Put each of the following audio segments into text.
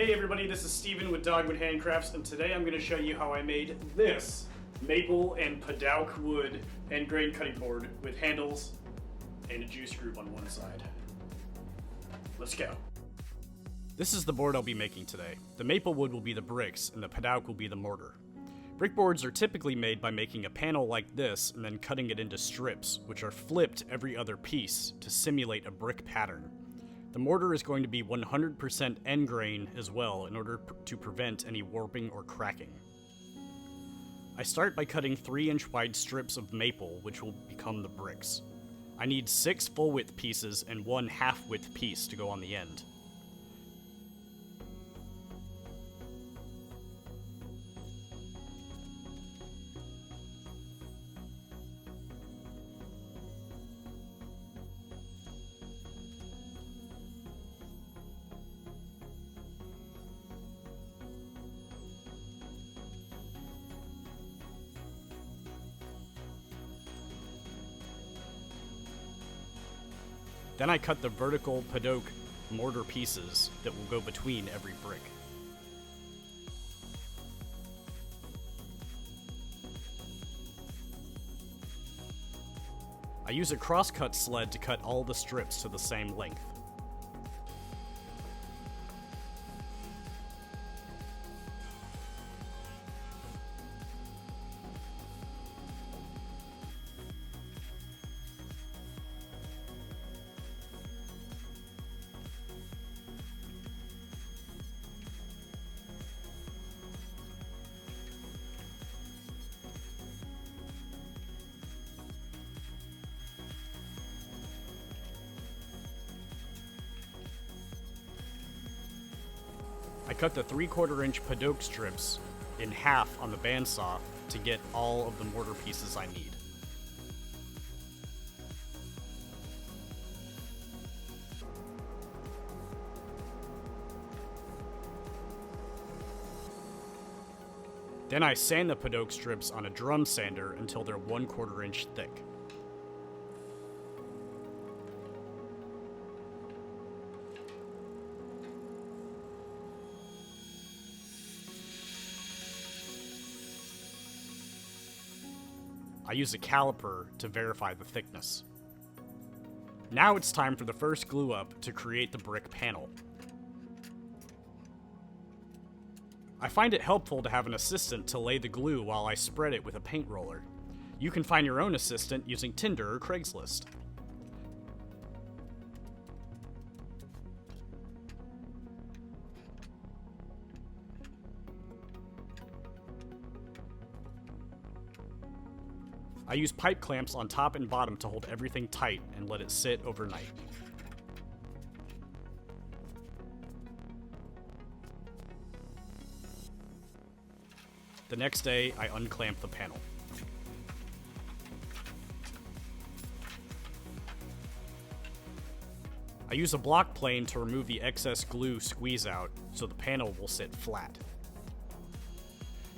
Hey everybody, this is Steven with Dogwood Handcrafts, and today I'm going to show you how I made this maple and padauk wood and grain cutting board with handles and a juice group on one side. Let's go. This is the board I'll be making today. The maple wood will be the bricks, and the padauk will be the mortar. Brick boards are typically made by making a panel like this and then cutting it into strips, which are flipped every other piece to simulate a brick pattern. The mortar is going to be 100% end grain as well in order to prevent any warping or cracking. I start by cutting 3-inch wide strips of maple, which will become the bricks. I need 6 full width pieces and 1 half width piece to go on the end. Then I cut the vertical padauk mortar pieces that will go between every brick. I use a crosscut sled to cut all the strips to the same length. I cut the 3/4 inch padauk strips in half on the bandsaw to get all of the mortar pieces I need. Then I sand the padauk strips on a drum sander until they're 1/4 inch thick. I use a caliper to verify the thickness. Now it's time for the first glue up to create the brick panel. I find it helpful to have an assistant to lay the glue while I spread it with a paint roller. You can find your own assistant using Tinder or Craigslist. I use pipe clamps on top and bottom to hold everything tight and let it sit overnight. The next day, I unclamp the panel. I use a block plane to remove the excess glue squeeze out so the panel will sit flat.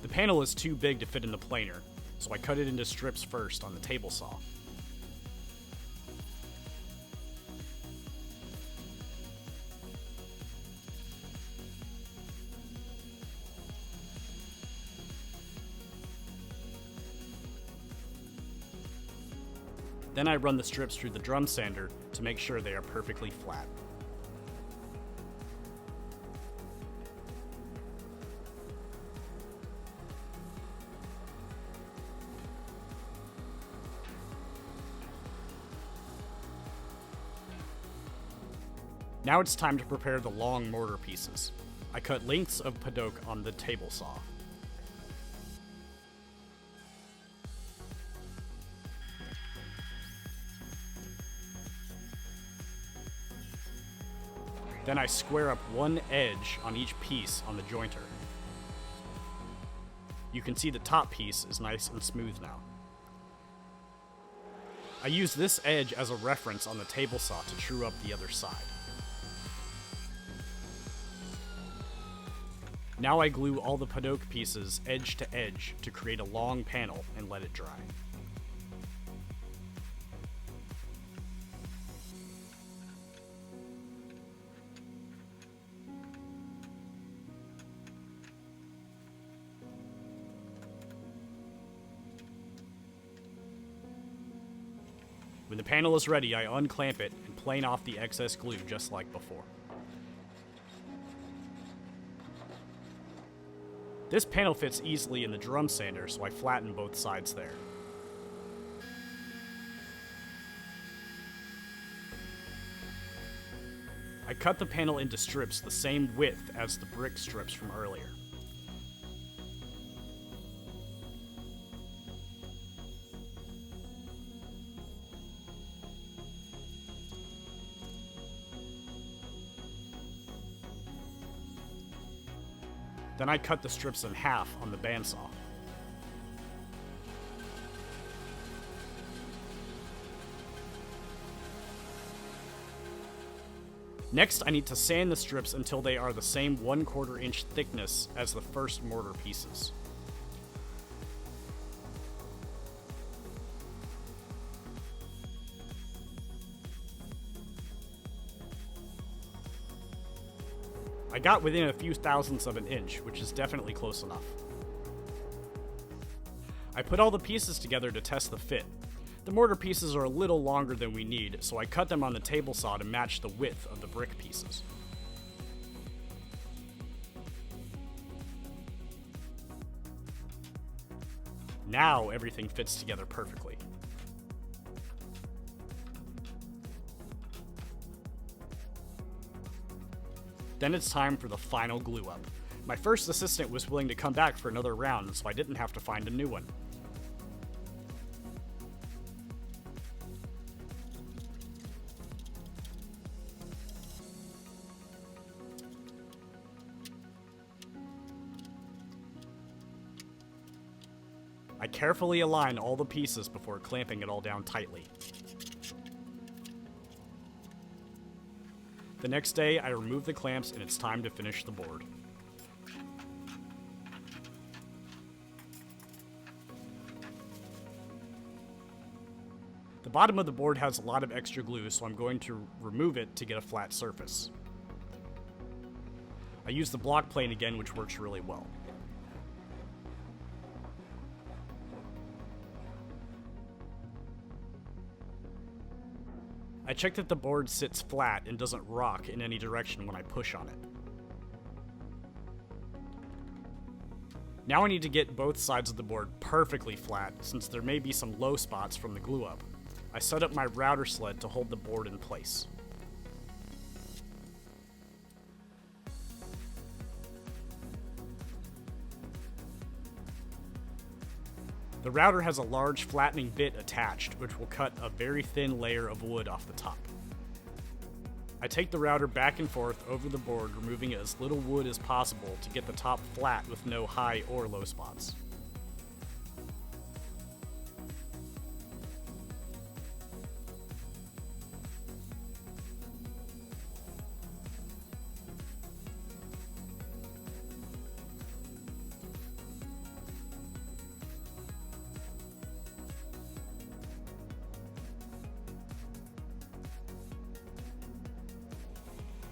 The panel is too big to fit in the planer, so I cut it into strips first on the table saw. Then I run the strips through the drum sander to make sure they are perfectly flat. Now it's time to prepare the long mortar pieces. I cut lengths of padauk on the table saw. Then I square up one edge on each piece on the jointer. You can see the top piece is nice and smooth now. I use this edge as a reference on the table saw to true up the other side. Now I glue all the padauk pieces edge to edge to create a long panel and let it dry. When the panel is ready, I unclamp it and plane off the excess glue just like before. This panel fits easily in the drum sander, so I flatten both sides there. I cut the panel into strips the same width as the brick strips from earlier. Then I cut the strips in half on the bandsaw. Next, I need to sand the strips until they are the same 1/4 inch thickness as the first mortar pieces. I got within a few thousandths of an inch, which is definitely close enough. I put all the pieces together to test the fit. The mortar pieces are a little longer than we need, so I cut them on the table saw to match the width of the brick pieces. Now everything fits together perfectly. Then it's time for the final glue up. My first assistant was willing to come back for another round, so I didn't have to find a new one. I carefully align all the pieces before clamping it all down tightly. The next day, I remove the clamps and it's time to finish the board. The bottom of the board has a lot of extra glue, so I'm going to remove it to get a flat surface. I use the block plane again, which works really well. I check that the board sits flat and doesn't rock in any direction when I push on it. Now I need to get both sides of the board perfectly flat, since there may be some low spots from the glue up. I set up my router sled to hold the board in place. The router has a large flattening bit attached, which will cut a very thin layer of wood off the top. I take the router back and forth over the board, removing as little wood as possible to get the top flat with no high or low spots.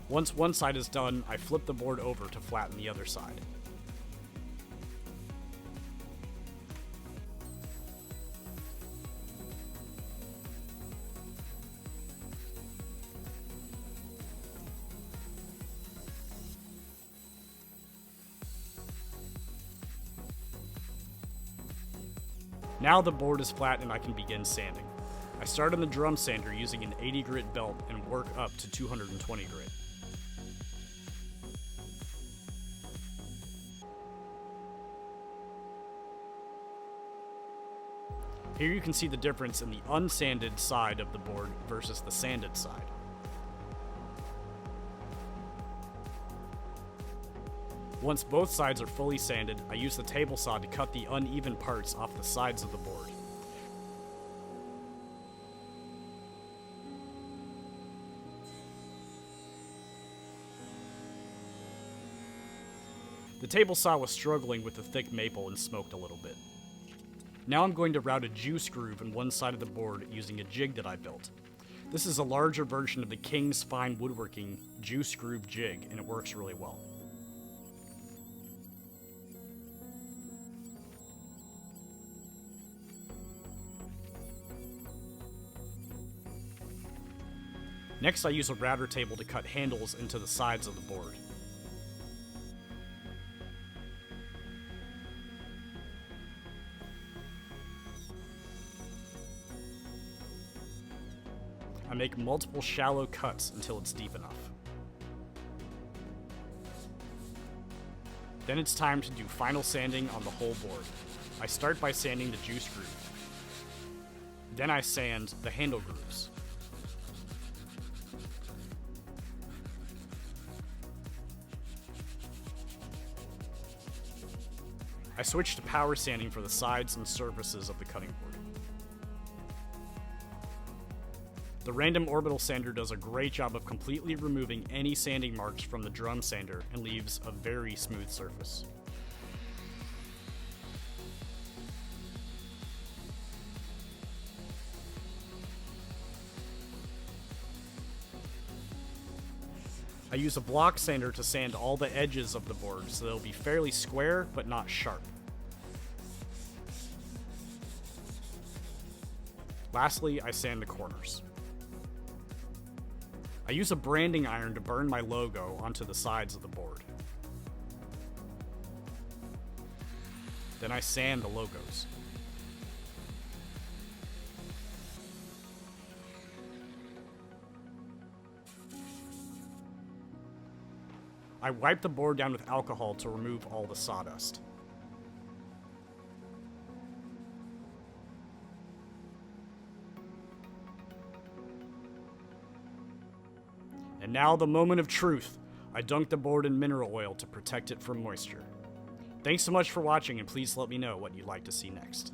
Once one side is done, I flip the board over to flatten the other side. Now the board is flat and I can begin sanding. I start on the drum sander using an 80 grit belt and work up to 220 grit. Here you can see the difference in the unsanded side of the board versus the sanded side. Once both sides are fully sanded, I use the table saw to cut the uneven parts off the sides of the board. The table saw was struggling with the thick maple and smoked a little bit. Now I'm going to route a juice groove in one side of the board using a jig that I built. This is a larger version of the King's Fine Woodworking juice groove jig, and it works really well. Next, I use a router table to cut handles into the sides of the board. I make multiple shallow cuts until it's deep enough. Then it's time to do final sanding on the whole board. I start by sanding the juice groove. Then I sand the handle grooves. I switch to power sanding for the sides and surfaces of the cutting board. The random orbital sander does a great job of completely removing any sanding marks from the drum sander and leaves a very smooth surface. I use a block sander to sand all the edges of the board so they'll be fairly square but not sharp. Lastly, I sand the corners. I use a branding iron to burn my logo onto the sides of the board. Then I sand the logos. I wipe the board down with alcohol to remove all the sawdust. And now the moment of truth. I dunk the board in mineral oil to protect it from moisture. Thanks so much for watching, and please let me know what you'd like to see next.